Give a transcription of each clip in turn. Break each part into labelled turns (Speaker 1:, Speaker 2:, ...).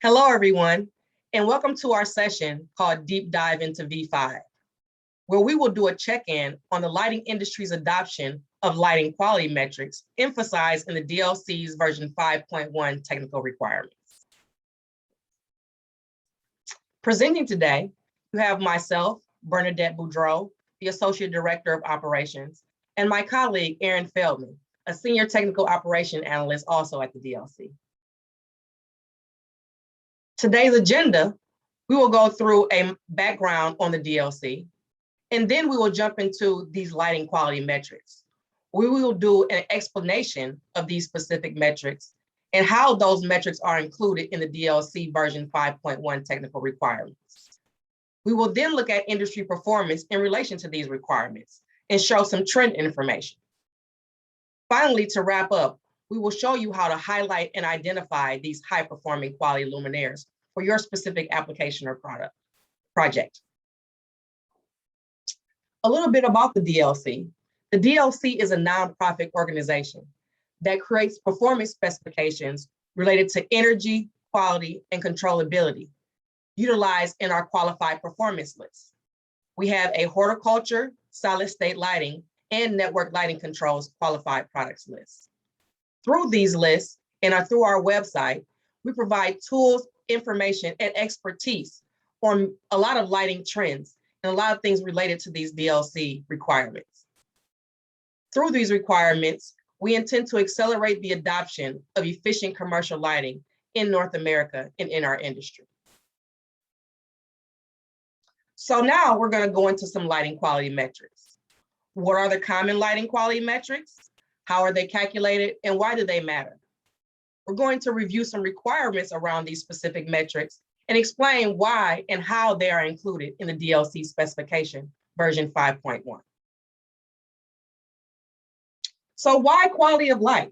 Speaker 1: Hello, everyone, and welcome to our session called Deep Dive into V5, where we will do a check-in on the lighting industry's adoption of lighting quality metrics emphasized in the DLC's version 5.1 technical requirements. Presenting today, you have myself, Bernadette Boudreau, the Associate Director of Operations, and my colleague, Aaron Feldman, a Senior Technical Operation Analyst also at the DLC. Today's agenda, we will go through a background on the DLC, and then we will jump into these lighting quality metrics. We will do an explanation of these specific metrics and how those metrics are included in the DLC version 5.1 technical requirements. We will then look at industry performance in relation to these requirements and show some trend information. Finally, to wrap up, we will show you how to highlight and identify these high-performing quality luminaires for your specific application or project. A little bit about the DLC. The DLC is a nonprofit organization that creates performance specifications related to energy, quality, and controllability, utilized in our qualified performance list. We have a horticulture, solid state lighting, and network lighting controls qualified products list. Through these lists and through our website, we provide tools, information, and expertise on a lot of lighting trends and a lot of things related to these DLC requirements. Through these requirements, we intend to accelerate the adoption of efficient commercial lighting in North America and in our industry. So now we're going to go into some lighting quality metrics. What are the common lighting quality metrics? How are they calculated, and why do they matter? We're going to review some requirements around these specific metrics and explain why and how they are included in the DLC specification version 5.1. So why quality of light?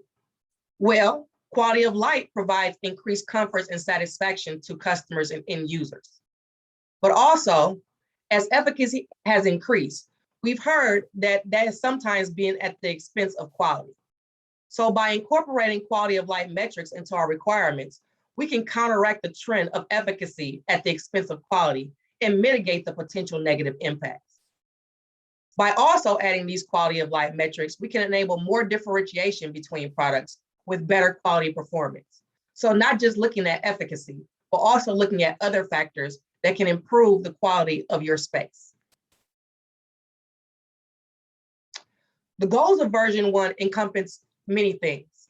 Speaker 1: Well, quality of light provides increased comfort and satisfaction to customers and end users. But also, as efficacy has increased, we've heard that that is sometimes being at the expense of quality. So by incorporating quality of light metrics into our requirements, we can counteract the trend of efficacy at the expense of quality and mitigate the potential negative impacts. By also adding these quality of light metrics, we can enable more differentiation between products with better quality performance. So not just looking at efficacy, but also looking at other factors that can improve the quality of your space. The goals of version 1 encompass many things.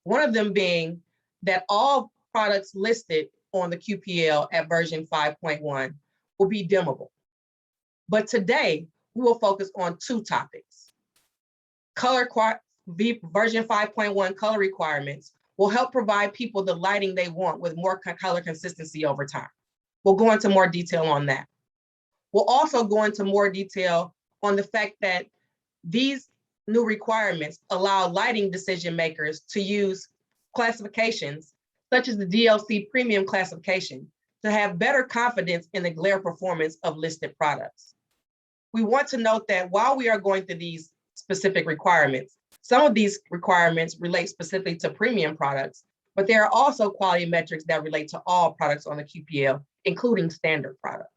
Speaker 1: One of them being that all products listed on the QPL at version 5.1 will be dimmable. But today, we will focus on two topics. Version 5.1 color requirements will help provide people the lighting they want with more color consistency over time. We'll go into more detail on that. We'll also go into more detail on the fact that these new requirements allow lighting decision makers to use classifications such as the DLC premium classification to have better confidence in the glare performance of listed products. We want to note that while we are going through these specific requirements, some of these requirements relate specifically to premium products, but there are also quality metrics that relate to all products on the QPL, including standard products.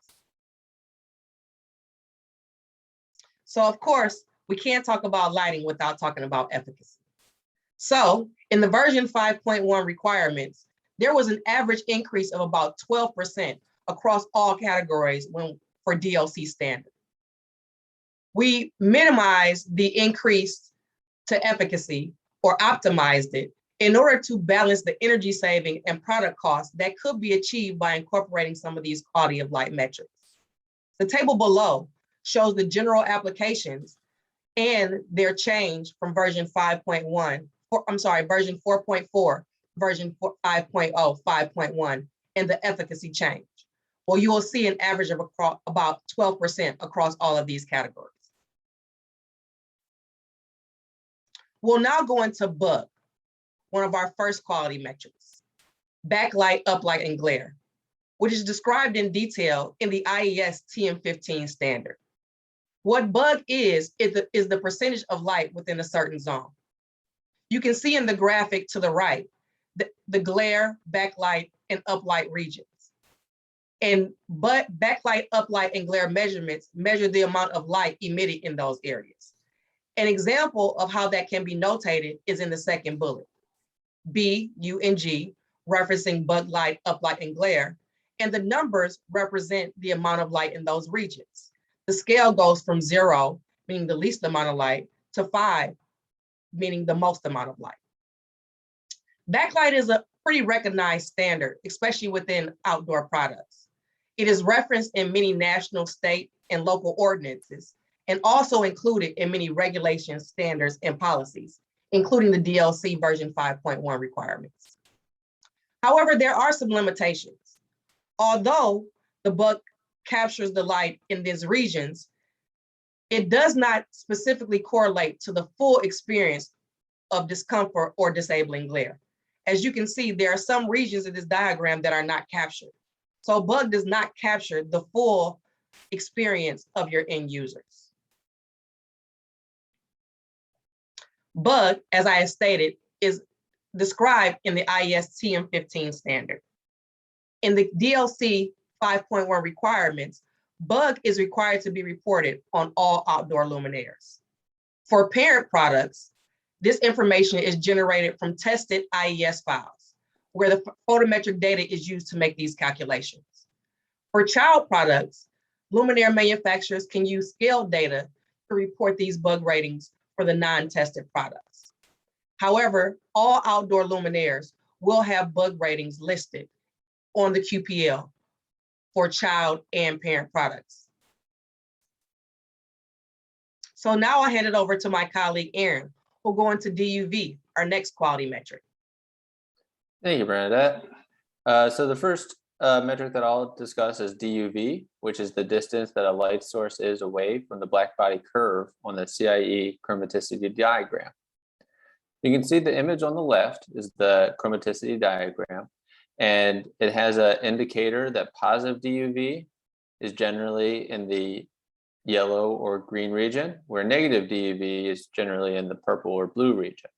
Speaker 1: So of course, we can't talk about lighting without talking about efficacy. So in the version 5.1 requirements, there was an average increase of about 12% across all categories for DLC standard. We minimized the increase to efficacy or optimized it in order to balance the energy saving and product costs that could be achieved by incorporating some of these quality of light metrics. The table below shows the general applications and their change from version 5.1, version 4.4, version 5.0, 5.1, and the efficacy change. Well, you will see an average of about 12% across all of these categories. We'll now go into bug, one of our first quality metrics, backlight, uplight, and glare, which is described in detail in the IES TM15 standard. What bug is the percentage of light within a certain zone. You can see in the graphic to the right, the glare, backlight, and uplight regions. But backlight, uplight, and glare measurements measure the amount of light emitted in those areas. An example of how that can be notated is in the second bullet. B, U, and G, referencing backlight, uplight, and glare, and the numbers represent the amount of light in those regions. The scale goes from 0, meaning the least amount of light, to 5, meaning the most amount of light. Backlight is a pretty recognized standard, especially within outdoor products. It is referenced in many national, state, and local ordinances, and also included in many regulations, standards, and policies, including the DLC version 5.1 requirements. However, there are some limitations. Although the bug captures the light in these regions, it does not specifically correlate to the full experience of discomfort or disabling glare. As you can see, there are some regions in this diagram that are not captured. So bug does not capture the full experience of your end users. Bug, as I have stated, is described in the IES TM15 standard. In the DLC 5.1 requirements, bug is required to be reported on all outdoor luminaires. For parent products, this information is generated from tested IES files, where the photometric data is used to make these calculations. For child products, luminaire manufacturers can use scale data to report these bug ratings for the non-tested products. However, all outdoor luminaires will have bug ratings listed on the QPL for child and parent products. So now I'll hand it over to my colleague, Aaron, who'll go into DUV, our next quality metric.
Speaker 2: Thank you, Bernadette. So the first metric that I'll discuss is DUV, which is the distance that a light source is away from the black body curve on the CIE chromaticity diagram. You can see the image on the left is the chromaticity diagram, and it has an indicator that positive DUV is generally in the yellow or green region, where negative DUV is generally in the purple or blue region.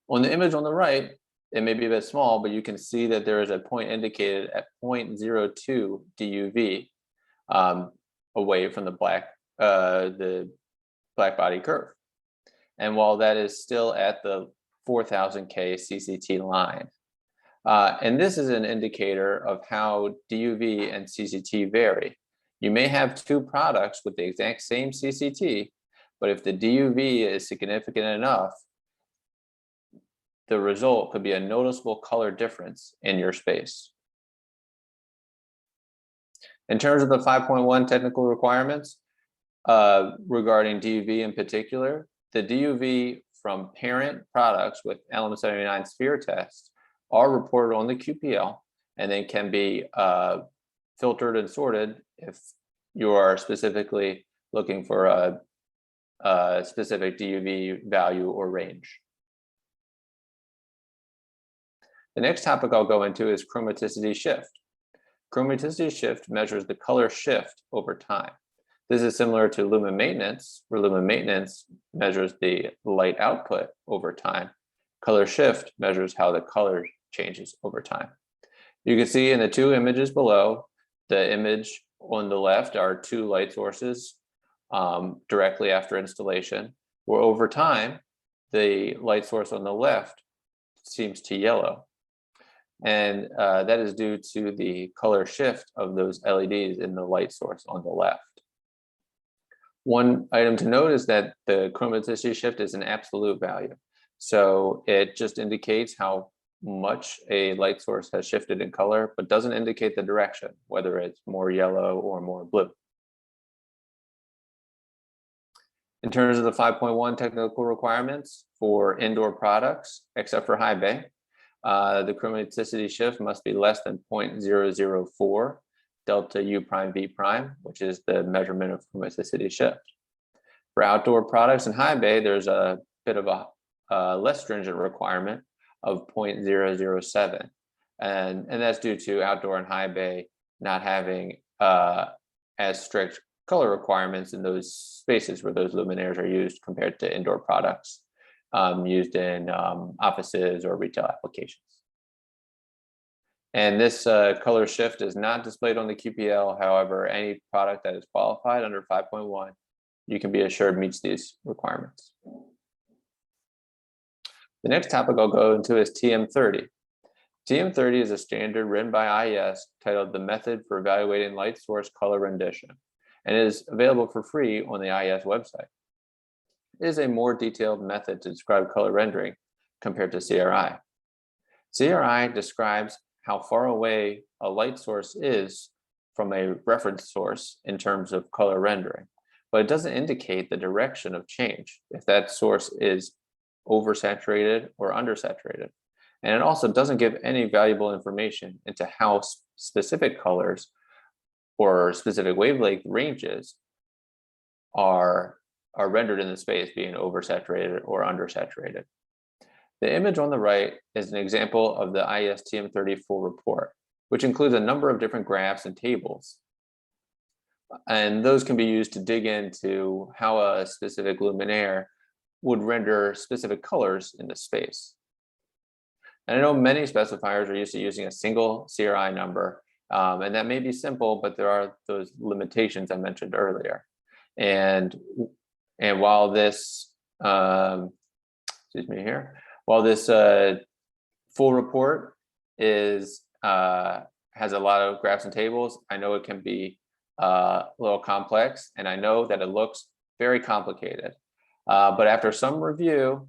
Speaker 2: On the image on the right, it may be a bit small, but you can see that there is a point indicated at 0.02 DUV away from the black body curve. And while that is still at the 4000 K CCT line, and this is an indicator of how DUV and CCT vary. You may have two products with the exact same CCT, but if the DUV is significant enough, the result could be a noticeable color difference in your space. In terms of the 5.1 technical requirements regarding DUV in particular, the DUV from parent products with LM79 sphere tests are reported on the QPL, and they can be filtered and sorted if you are specifically looking for a specific DUV value or range. The next topic I'll go into is chromaticity shift. Chromaticity shift measures the color shift over time. This is similar to lumen maintenance, where lumen maintenance measures the light output over time. Color shift measures how the color changes over time. You can see in the two images below, the image on the left are two light sources directly after installation, where over time, the light source on the left seems to yellow. And that is due to the color shift of those LEDs in the light source on the left. One item to note is that the chromaticity shift is an absolute value. So it just indicates how much a light source has shifted in color, but doesn't indicate the direction, whether it's more yellow or more blue. In terms of the 5.1 technical requirements for indoor products, except for high bay, the chromaticity shift must be less than 0.004 delta U prime V prime, which is the measurement of chromaticity shift. For outdoor products in high bay, there's a bit of a less stringent requirement of 0.007. And that's due to outdoor and high bay not having as strict color requirements in those spaces where those luminaires are used compared to indoor products used in offices or retail applications. And this color shift is not displayed on the QPL. However, any product that is qualified under 5.1, you can be assured meets these requirements. The next topic I'll go into is TM30. TM30 is a standard written by IES titled The Method for Evaluating Light Source Color Rendition, and is available for free on the IES website. It is a more detailed method to describe color rendering compared to CRI. CRI describes how far away a light source is from a reference source in terms of color rendering, but it doesn't indicate the direction of change if that source is oversaturated or undersaturated. And it also doesn't give any valuable information into how specific colors or specific wavelength ranges are rendered in the space, being oversaturated or undersaturated. The image on the right is an example of the IES TM30 full report, which includes a number of different graphs and tables. And those can be used to dig into how a specific luminaire would render specific colors in the space. And I know many specifiers are used to using a single CRI number, and that may be simple, but there are those limitations I mentioned earlier. And while this, while this full report is has a lot of graphs and tables, I know it can be a little complex, and I know that it looks very complicated. But after some review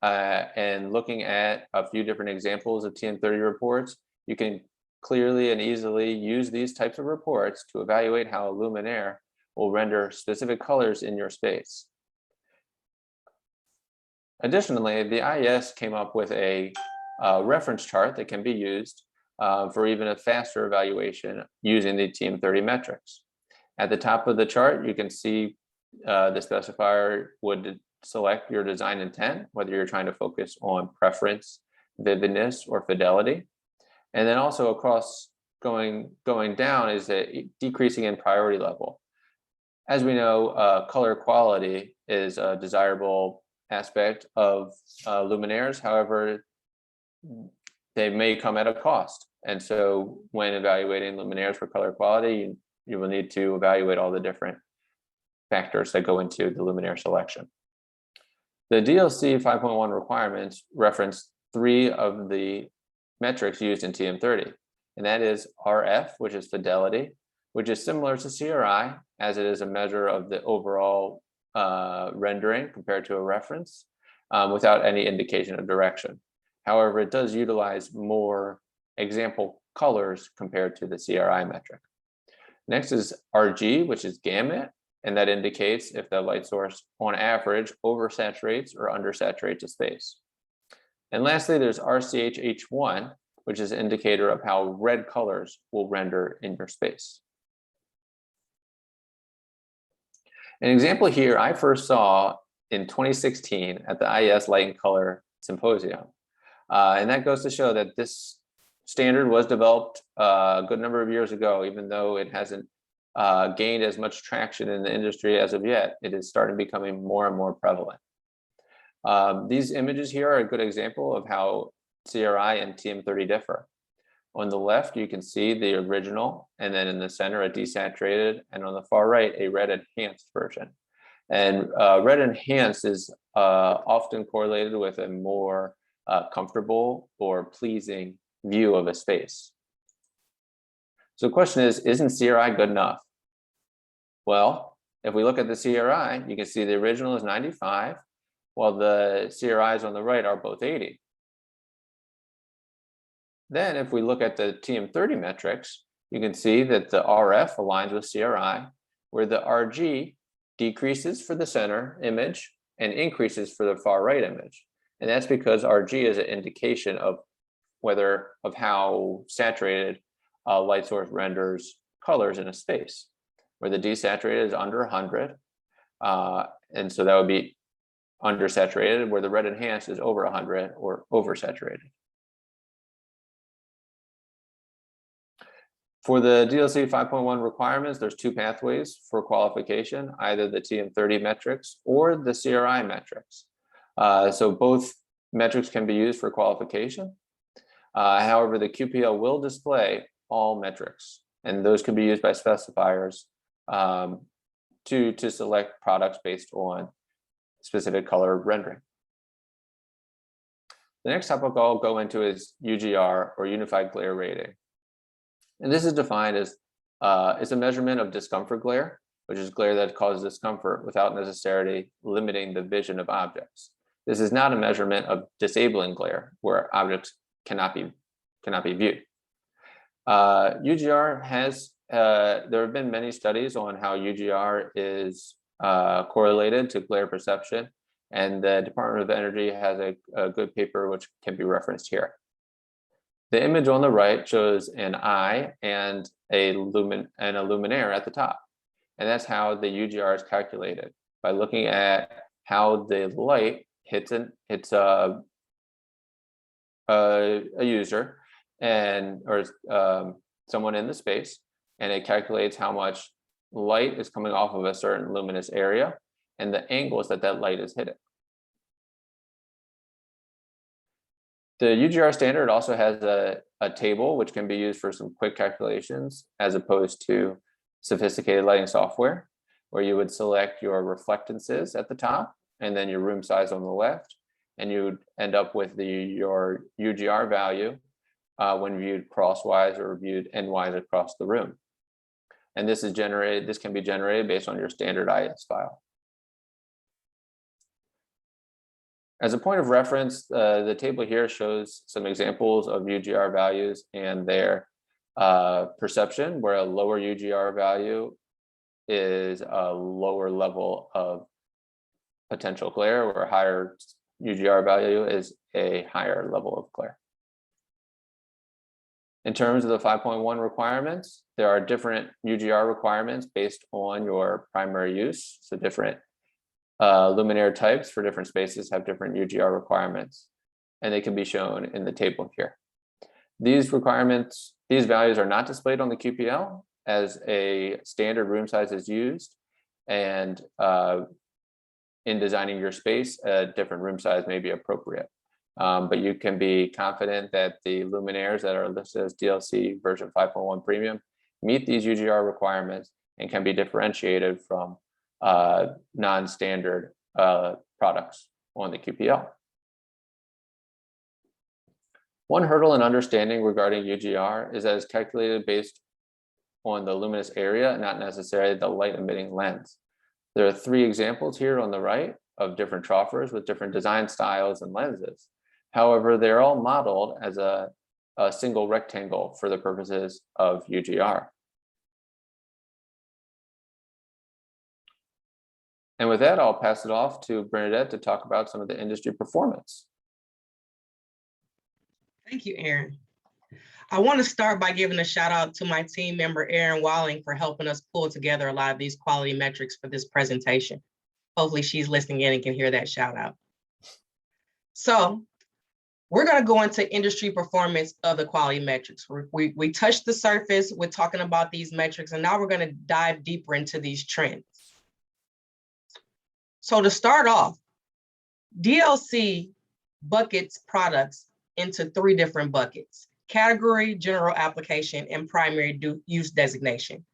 Speaker 2: and looking at a few different examples of TM30 reports, you can clearly and easily use these types of reports to evaluate how a luminaire will render specific colors in your space. Additionally, the IES came up with a reference chart that can be used for even a faster evaluation using the TM30 metrics. At the top of the chart, you can see the specifier would select your design intent, whether you're trying to focus on preference, vividness, or fidelity. And then also across going down is a decreasing in priority level. As we know, color quality is a desirable aspect of luminaires. However, they may come at a cost. And so when evaluating luminaires for color quality, you will need to evaluate all the different factors that go into the luminaire selection. The DLC 5.1 requirements reference 3 of the metrics used in TM30, and that is RF, which is fidelity, which is similar to CRI, as it is a measure of the overall rendering compared to a reference, without any indication of direction. However, it does utilize more example colors compared to the CRI metric. Next is RG, which is gamut, and that indicates if the light source on average oversaturates or undersaturates a space. And lastly, there's RCH-H1, which is an indicator of how red colors will render in your space. An example here I first saw in 2016 at the IES Light and Color Symposium. And that goes to show that this standard was developed a good number of years ago, even though it hasn't gained as much traction in the industry as of yet. It is starting becoming more and more prevalent. These images here are a good example of how CRI and TM30 differ. On the left, you can see the original, and then in the center, a desaturated, and on the far right, a red enhanced version. And red enhanced is often correlated with a more comfortable or pleasing view of a space. So the question is, isn't CRI good enough? Well, if we look at the CRI, you can see the original is 95, while the CRIs on the right are both 80. Then if we look at the TM30 metrics, you can see that the RF aligns with CRI, where the RG decreases for the center image and increases for the far right image. And that's because RG is an indication of how saturated a light source renders colors in a space, where the desaturated is under 100. And so that would be undersaturated, where the red enhanced is over 100 or oversaturated. For the DLC 5.1 requirements, there's 2 pathways for qualification, either the TM30 metrics or the CRI metrics. So both metrics can be used for qualification. However, the QPL will display all metrics, and those can be used by specifiers to select products based on specific color rendering. The next topic I'll go into is UGR, or Unified Glare Rating. And this is defined as it's a measurement of discomfort glare, which is glare that causes discomfort without necessarily limiting the vision of objects. This is not a measurement of disabling glare, where objects cannot be viewed. UGR has, there have been many studies on how UGR is correlated to glare perception, and the Department of Energy has a good paper which can be referenced here. The image on the right shows an eye and a luminaire at the top, and that's how the UGR is calculated, by looking at how the light hits a user or someone in the space, and it calculates how much light is coming off of a certain luminous area and the angles that light is hitting. The UGR standard also has a table which can be used for some quick calculations, as opposed to sophisticated lighting software, where you would select your reflectances at the top and then your room size on the left, and you would end up with your UGR value when viewed crosswise or viewed endwise across the room. And this can be generated based on your standard IS file. As a point of reference, the table here shows some examples of UGR values and their perception, where a lower UGR value is a lower level of potential glare, where a higher UGR value is a higher level of glare. In terms of the 5.1 requirements, there are different UGR requirements based on your primary use. So different luminaire types for different spaces have different UGR requirements, and they can be shown in the table here. These values are not displayed on the QPL, as a standard room size is used, and in designing your space, a different room size may be appropriate. But you can be confident that the luminaires that are listed as DLC version 5.1 premium meet these UGR requirements and can be differentiated from non-standard products on the QPL. One hurdle in understanding regarding UGR is that it's calculated based on the luminous area, not necessarily the light emitting lens. There are 3 examples here on the right of different troughers with different design styles and lenses. However, they're all modeled as a single rectangle for the purposes of UGR. And with that, I'll pass it off to Bernadette to talk about some of the industry performance.
Speaker 1: Thank you, Aaron. I want to start by giving a shout out to my team member, Aaron Walling, for helping us pull together a lot of these quality metrics for this presentation. Hopefully she's listening in and can hear that shout out. So we're going to go into industry performance of the quality metrics. We touched the surface with talking about these metrics, and now we're going to dive deeper into these trends. So to start off, DLC buckets products into 3 different buckets: category, general application, and primary use designation.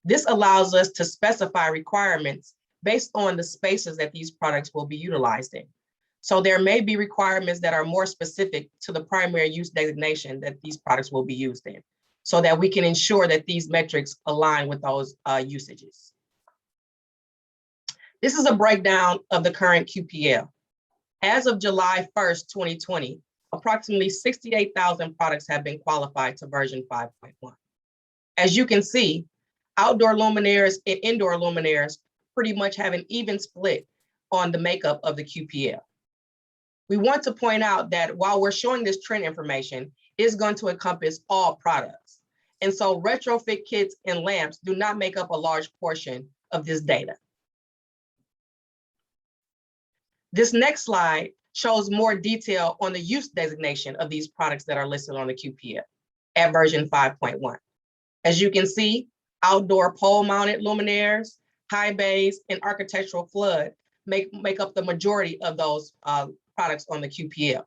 Speaker 1: This allows us to specify requirements based on the spaces that these products will be utilized in. So there may be requirements that are more specific to the primary use designation that these products will be used in, so that we can ensure that these metrics align with those usages. This is a breakdown of the current QPL. As of July 1st, 2020, approximately 68,000 products have been qualified to version 5.1. As you can see, outdoor luminaires and indoor luminaires pretty much have an even split on the makeup of the QPL. We want to point out that while we're showing this trend information, it's going to encompass all products. And so retrofit kits and lamps do not make up a large portion of this data. This next slide shows more detail on the use designation of these products that are listed on the QPL at version 5.1. As you can see, outdoor pole-mounted luminaires, high bays, and architectural flood make up the majority of those products on the QPL.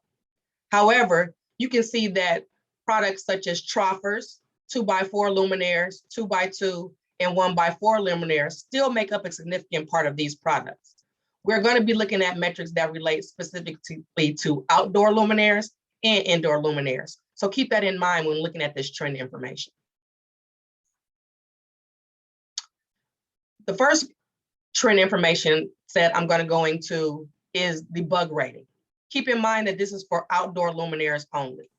Speaker 1: However, you can see that products such as trophers, 2x4 luminaires, 2x2, and 1x4 luminaires still make up a significant part of these products. We're going to be looking at metrics that relate specifically to outdoor luminaires and indoor luminaires. So keep that in mind when looking at this trend information. The first trend information set I'm going to go into is the bug rating. Keep in mind that this is for outdoor luminaires only.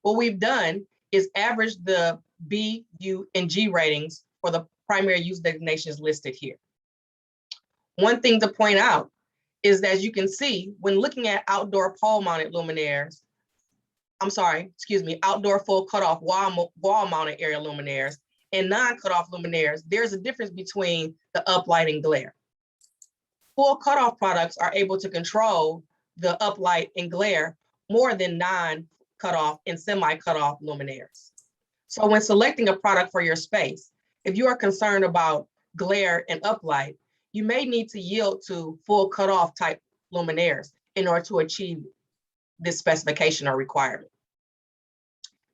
Speaker 1: What we've done is average the B, U, and G ratings for the primary use designations listed here. One thing to point out is that, as you can see, when looking at outdoor pole-mounted luminaires, outdoor full cutoff wall-mounted area luminaires and non-cutoff luminaires, there's a difference between the uplight and glare. Full cutoff products are able to control the uplight and glare more than non-cutoff and semi-cutoff luminaires. So when selecting a product for your space, if you are concerned about glare and uplight, you may need to yield to full cutoff type luminaires in order to achieve this specification or requirement.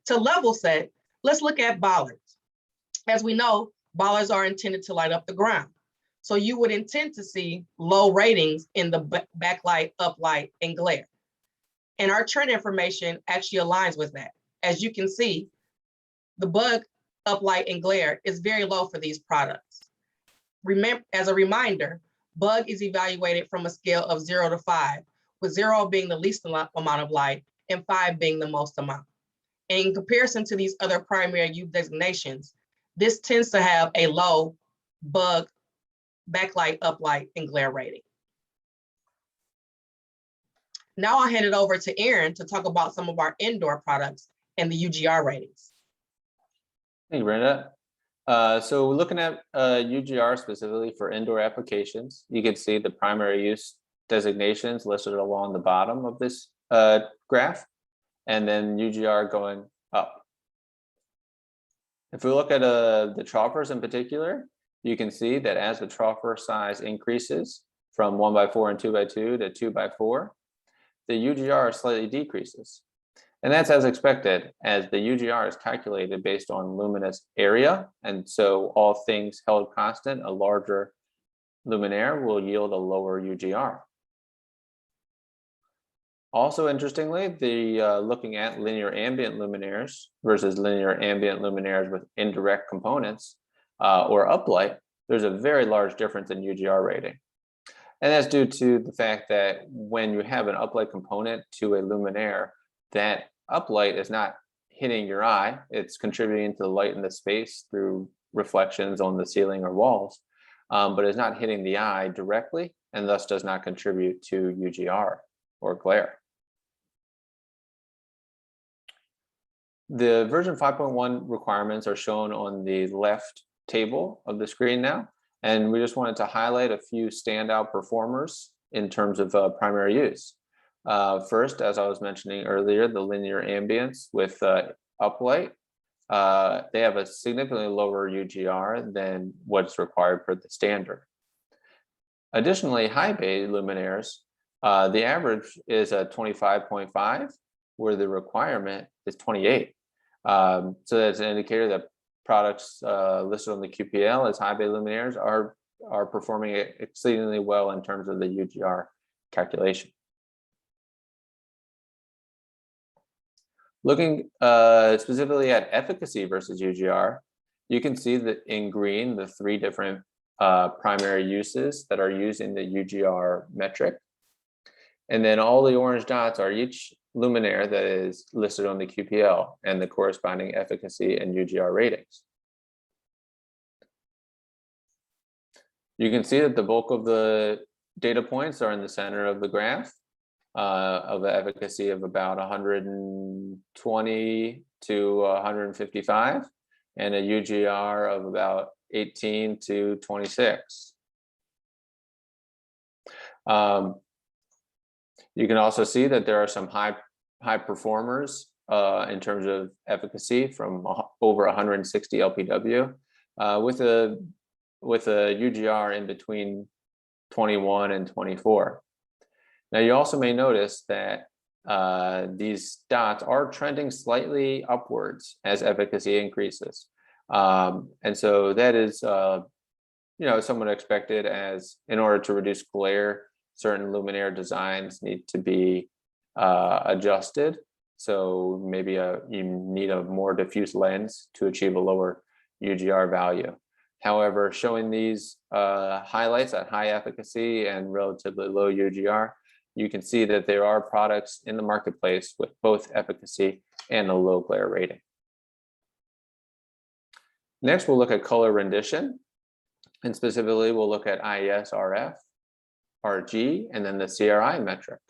Speaker 1: To level set, let's look at bollards. As we know, bollards are intended to light up the ground. So you would intend to see low ratings in the backlight, uplight, and glare. And our trend information actually aligns with that. As you can see, the bug, uplight, and glare is very low for these products. Remember, as a reminder, bug is evaluated from a scale of 0 to 5, with 0 being the least amount of light and 5 being the most amount. And in comparison to these other primary use designations, this tends to have a low bug, backlight, uplight, and glare rating. Now I'll hand it over to Aaron to talk about some of our indoor products and the UGR ratings.
Speaker 2: Thank you, Brenda. So looking at UGR specifically for indoor applications, you can see the primary use designations listed along the bottom of this graph, and then UGR going up. If we look at the trophers in particular, you can see that as the troffer size increases from 1x4 and 2x2 to 2x4, the UGR slightly decreases. And that's as expected, as the UGR is calculated based on luminous area. And so all things held constant, a larger luminaire will yield a lower UGR. Also, interestingly, looking at linear ambient luminaires versus linear ambient luminaires with indirect components or uplight, there's a very large difference in UGR rating. And that's due to the fact that when you have an uplight component to a luminaire, that uplight is not hitting your eye, it's contributing to the light in the space through reflections on the ceiling or walls, but it's not hitting the eye directly and thus does not contribute to UGR or glare. The version 5.1 requirements are shown on the left table of the screen now, and we just wanted to highlight a few standout performers in terms of primary use. First, as I was mentioning earlier, the linear ambience with uplight, they have a significantly lower UGR than what's required for the standard. Additionally, high bay luminaires, the average is a 25.5, where the requirement is 28. So that's an indicator that products listed on the QPL as high bay luminaires are performing exceedingly well in terms of the UGR calculation. Looking specifically at efficacy versus UGR, you can see that in green, the 3 different primary uses that are using the UGR metric. And then all the orange dots are each luminaire that is listed on the QPL and the corresponding efficacy and UGR ratings. You can see that the bulk of the data points are in the center of the graph, of the efficacy of about 120 to 155 and a UGR of about 18 to 26. You can also see that there are some high performers in terms of efficacy from over 160 LPW with a UGR in between 21 and 24. Now, you also may notice that these dots are trending slightly upwards as efficacy increases. And so that is, somewhat expected, as in order to reduce glare, certain luminaire designs need to be adjusted. So maybe you need a more diffuse lens to achieve a lower UGR value. However, showing these highlights at high efficacy and relatively low UGR, you can see that there are products in the marketplace with both efficacy and a low glare rating. Next, we'll look at color rendition. And specifically, we'll look at IES RF, RG, and then the CRI metric.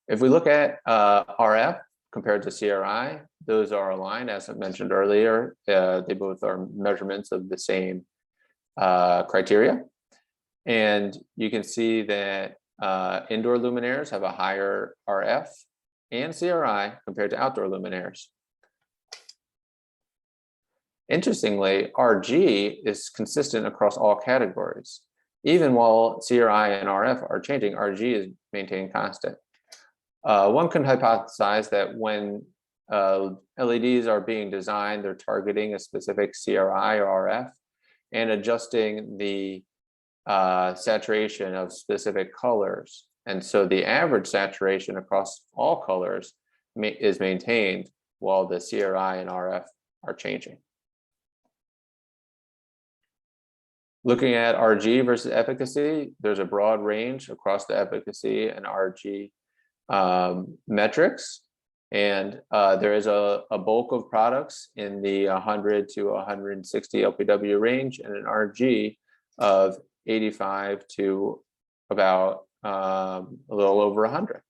Speaker 2: If we look at RF compared to CRI, those are aligned, as I mentioned earlier. They both are measurements of the same criteria. And you can see that indoor luminaires have a higher RF and CRI compared to outdoor luminaires. Interestingly, RG is consistent across all categories. Even while CRI and RF are changing, RG is maintained constant. One can hypothesize that when LEDs are being designed, they're targeting a specific CRI or RF and adjusting the saturation of specific colors. And so the average saturation across all colors is maintained while the CRI and RF are changing. Looking at RG versus efficacy, there's a broad range across the efficacy and RG metrics. And there is a bulk of products in the 100 to 160 LPW range and an RG of 85 to about a little over 100.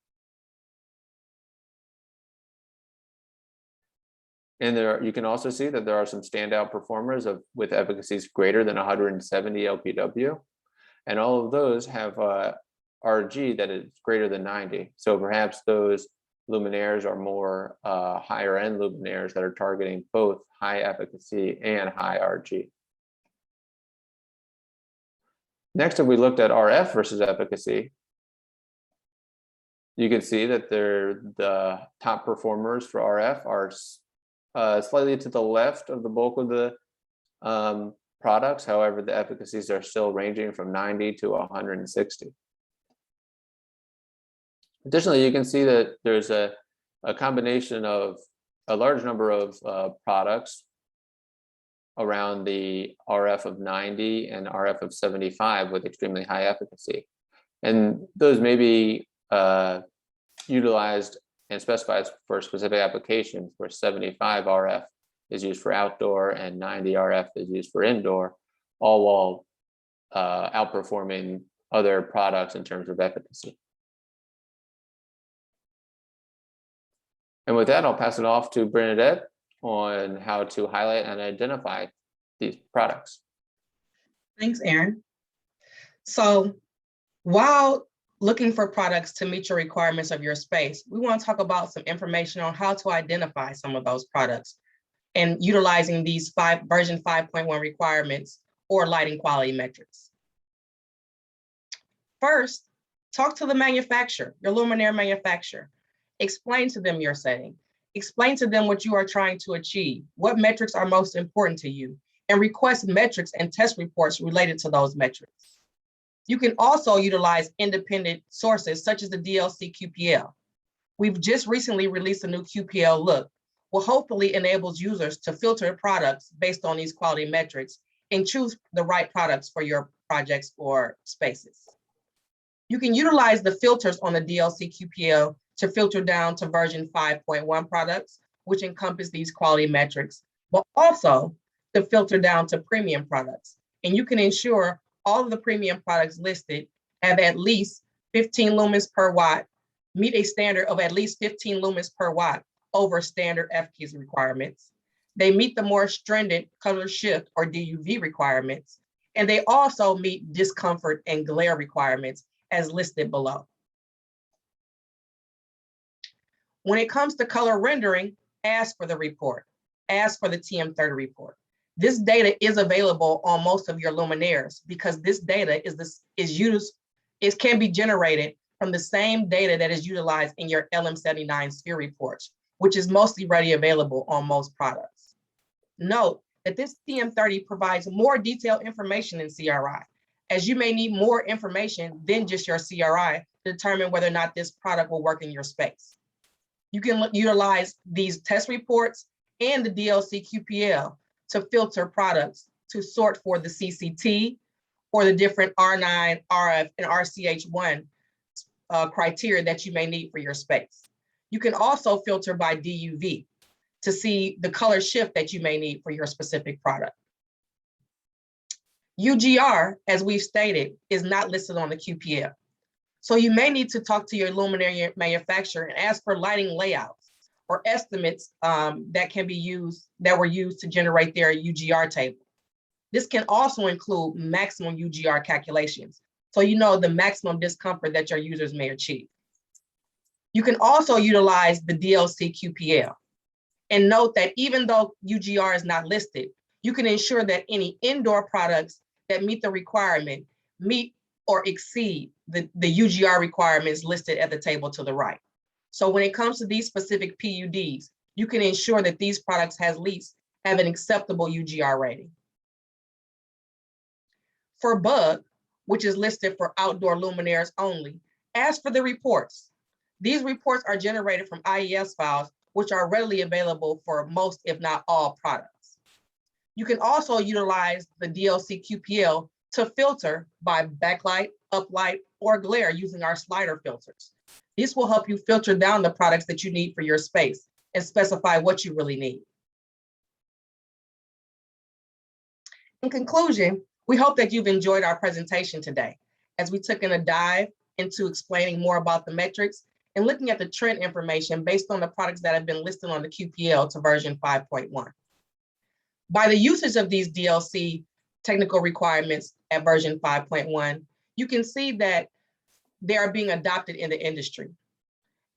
Speaker 2: And there, you can also see that there are some standout performers with efficacies greater than 170 LPW. And all of those have RG that is greater than 90. So perhaps those luminaires are more higher end luminaires that are targeting both high efficacy and high RG. Next, if we looked at RF versus efficacy, you can see that the top performers for RF are slightly to the left of the bulk of the products. However, the efficacies are still ranging from 90 to 160. Additionally, you can see that there's a combination of a large number of products around the RF of 90 and RF of 75 with extremely high efficacy. And those may be utilized and specified for specific applications, where 75 RF is used for outdoor and 90 RF is used for indoor, all while outperforming other products in terms of efficacy. And with that, I'll pass it off to Bernadette on how to highlight and identify these products.
Speaker 1: Thanks, Aaron. So while looking for products to meet your requirements of your space, we want to talk about some information on how to identify some of those products and utilizing these version 5.1 requirements or lighting quality metrics. First, talk to the manufacturer, your luminaire manufacturer. Explain to them your setting. Explain to them what you are trying to achieve, what metrics are most important to you, and request metrics and test reports related to those metrics. You can also utilize independent sources such as the DLC QPL. We've just recently released a new QPL look, which hopefully enables users to filter products based on these quality metrics and choose the right products for your projects or spaces. You can utilize the filters on the DLC QPL to filter down to version 5.1 products, which encompass these quality metrics, but also to filter down to premium products. And you can ensure all of the premium products listed have at least 15 lumens per watt, meet a standard of at least 15 lumens per watt over standard efficacy requirements. They meet the more stringent color shift or DUV requirements, and they also meet discomfort and glare requirements as listed below. When it comes to color rendering, ask for the report, ask for the TM30 report. This data is available on most of your luminaires because this data can be generated from the same data that is utilized in your LM79 sphere reports, which is mostly readily available on most products. Note that this TM30 provides more detailed information in CRI, as you may need more information than just your CRI to determine whether or not this product will work in your space. You can utilize these test reports and the DLC QPL to filter products to sort for the CCT or the different R9, RF, and RCH1 criteria that you may need for your space. You can also filter by DUV to see the color shift that you may need for your specific product. UGR, as we've stated, is not listed on the QPL. So you may need to talk to your luminary manufacturer and ask for lighting layouts or estimates that were used to generate their UGR table. This can also include maximum UGR calculations, so you know the maximum discomfort that your users may achieve. You can also utilize the DLC QPL. And note that even though UGR is not listed, you can ensure that any indoor products that meet the requirement meet or exceed the UGR requirements listed at the table to the right. So when it comes to these specific PUDs, you can ensure that these products have an acceptable UGR rating. For bug, which is listed for outdoor luminaires only, ask for the reports. These reports are generated from IES files, which are readily available for most, if not all, products. You can also utilize the DLC QPL to filter by backlight, uplight, or glare using our slider filters. This will help you filter down the products that you need for your space and specify what you really need. In conclusion, we hope that you've enjoyed our presentation today, as we took in a dive into explaining more about the metrics and looking at the trend information based on the products that have been listed on the QPL to version 5.1. By the usage of these DLC technical requirements at version 5.1, you can see that they are being adopted in the industry.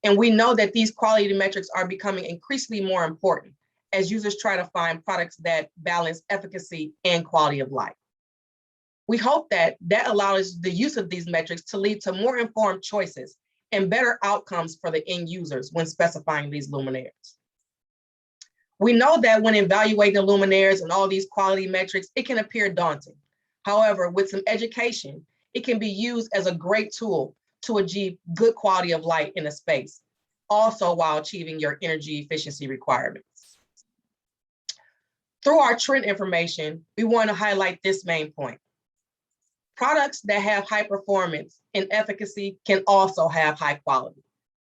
Speaker 1: And we know that these quality metrics are becoming increasingly more important as users try to find products that balance efficacy and quality of life. We hope that allows the use of these metrics to lead to more informed choices and better outcomes for the end users when specifying these luminaires. We know that when evaluating the luminaires and all these quality metrics, it can appear daunting. However, with some education, it can be used as a great tool to achieve good quality of light in a space, also while achieving your energy efficiency requirements. Through our trend information, we want to highlight this main point. Products that have high performance and efficacy can also have high quality.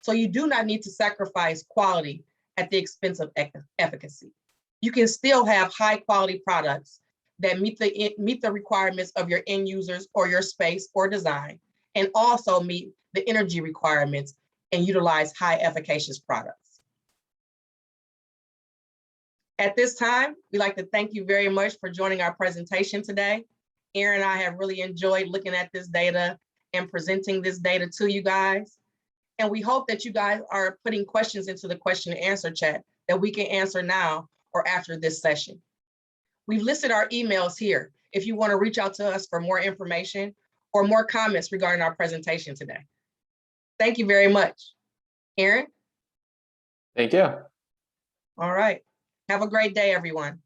Speaker 1: So you do not need to sacrifice quality at the expense of efficacy. You can still have high quality products that meet the requirements of your end users or your space or design, and also meet the energy requirements and utilize high efficacious products. At this time, we'd like to thank you very much for joining our presentation today. Aaron and I have really enjoyed looking at this data and presenting this data to you guys. And we hope that you guys are putting questions into the question and answer chat that we can answer now or after this session. We've listed our emails here if you want to reach out to us for more information or more comments regarding our presentation today. Thank you very much. Aaron?
Speaker 2: Thank you.
Speaker 1: All right. Have a great day, everyone.